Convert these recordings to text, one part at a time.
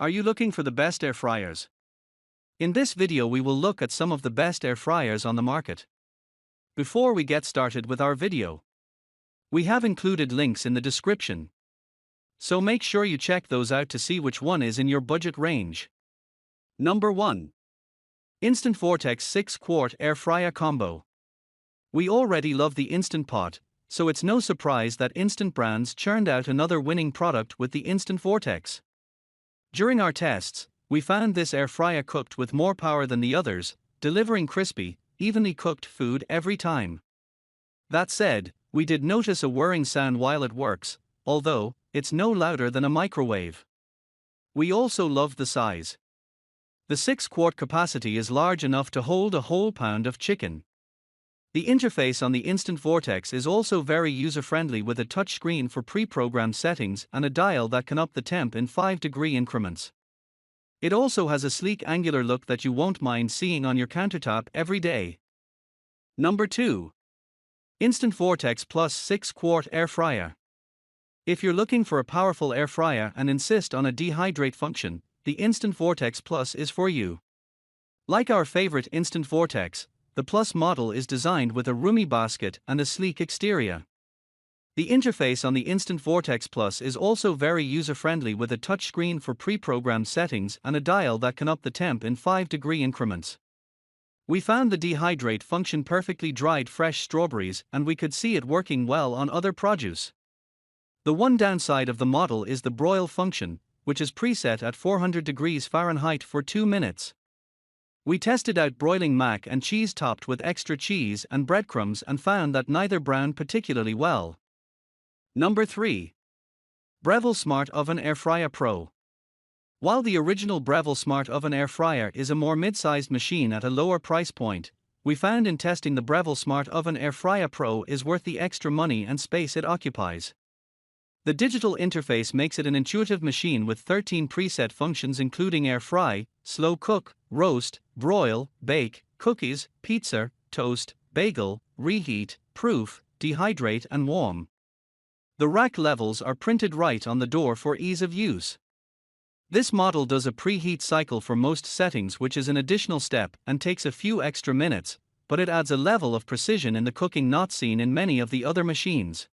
Are you looking for the best air fryers? In this video we will look at some of the best air fryers on the market. Before we get started with our video, we have included links in the description, so make sure you check those out to see which one is in your budget range. Number 1. Instant Vortex 6-quart Air Fryer Combo. We already love the Instant Pot, so it's no surprise that Instant Brands churned out another winning product with the Instant Vortex. During our tests, we found this air fryer cooked with more power than the others, delivering crispy, evenly cooked food every time. That said, we did notice a whirring sound while it works, although it's no louder than a microwave. We also loved the size. The 6-quart capacity is large enough to hold a whole pound of chicken. The interface on the Instant Vortex is also very user-friendly with a touchscreen for pre-programmed settings and a dial that can up the temp in 5-degree increments. It also has a sleek angular look that you won't mind seeing on your countertop every day. Number 2. Instant Vortex Plus 6-quart Air Fryer. If you're looking for a powerful air fryer and insist on a dehydrate function, the Instant Vortex Plus is for you. Like our favorite Instant Vortex, the Plus model is designed with a roomy basket and a sleek exterior. The interface on the Instant Vortex Plus is also very user-friendly with a touchscreen for pre-programmed settings and a dial that can up the temp in 5-degree increments. We found the dehydrate function perfectly dried fresh strawberries, and we could see it working well on other produce. The one downside of the model is the broil function, which is preset at 400 degrees Fahrenheit for 2 minutes. We tested out broiling mac and cheese topped with extra cheese and breadcrumbs and found that neither browned particularly well. Number 3. Breville Smart Oven Air Fryer Pro. While the original Breville Smart Oven Air Fryer is a more mid-sized machine at a lower price point, we found in testing the Breville Smart Oven Air Fryer Pro is worth the extra money and space it occupies. The digital interface makes it an intuitive machine with 13 preset functions including air fry, slow cook, roast, broil, bake, cookies, pizza, toast, bagel, reheat, proof, dehydrate and warm. The rack levels are printed right on the door for ease of use. This model does a preheat cycle for most settings, which is an additional step and takes a few extra minutes, but it adds a level of precision in the cooking not seen in many of the other machines.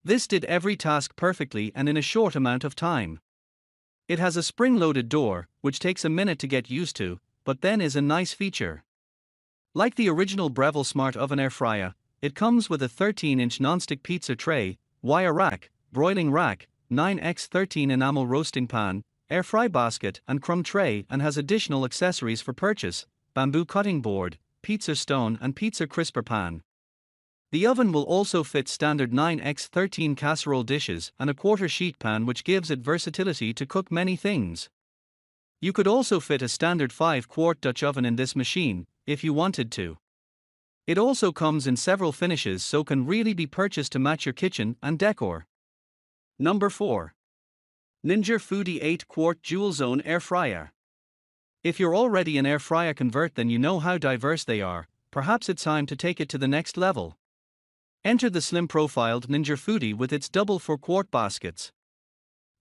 This did every task perfectly and in a short amount of time. It has a spring-loaded door, which takes a minute to get used to, but then is a nice feature. Like the original Breville Smart Oven Air Fryer, it comes with a 13-inch nonstick pizza tray, wire rack, broiling rack, 9x13 enamel roasting pan, air fry basket and crumb tray, and has additional accessories for purchase: bamboo cutting board, pizza stone and pizza crisper pan. The oven will also fit standard 9x13 casserole dishes and a quarter sheet pan, which gives it versatility to cook many things. You could also fit a standard 5-quart Dutch oven in this machine, if you wanted to. It also comes in several finishes, so can really be purchased to match your kitchen and decor. Number 4. Ninja Foodi 8-quart Dual Zone Air Fryer. If you're already an air fryer convert, then you know how diverse they are. Perhaps it's time to take it to the next level. Enter the slim-profiled Ninja Foodi with its double 4-quart baskets.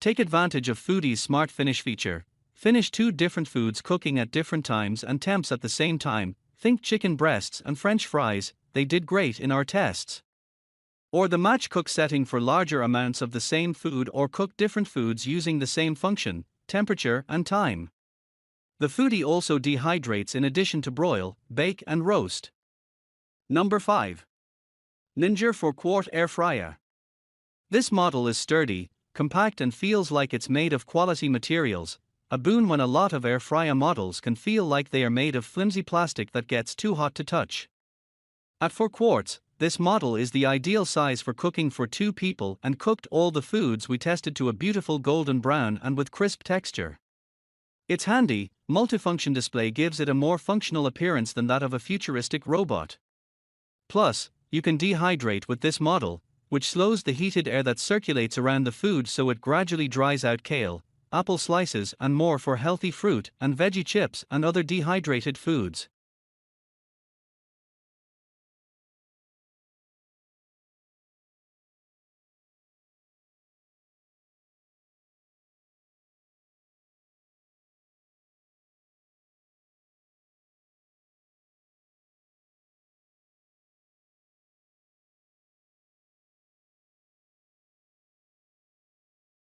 Take advantage of Foodi's Smart Finish feature. Finish 2 different foods cooking at different times and temps at the same time. Think chicken breasts and French fries, they did great in our tests. Or the match cook setting for larger amounts of the same food, or cook different foods using the same function, temperature and time. The Foodi also dehydrates in addition to broil, bake and roast. Number 5. Ninja 4-quart Air Fryer. This model is sturdy, compact and feels like it's made of quality materials, a boon when a lot of air fryer models can feel like they are made of flimsy plastic that gets too hot to touch. At 4 quarts, this model is the ideal size for cooking for 2 people and cooked all the foods we tested to a beautiful golden brown and with crisp texture. Its handy, multifunction display gives it a more functional appearance than that of a futuristic robot. Plus, you can dehydrate with this model, which slows the heated air that circulates around the food so it gradually dries out kale, apple slices and more for healthy fruit and veggie chips and other dehydrated foods.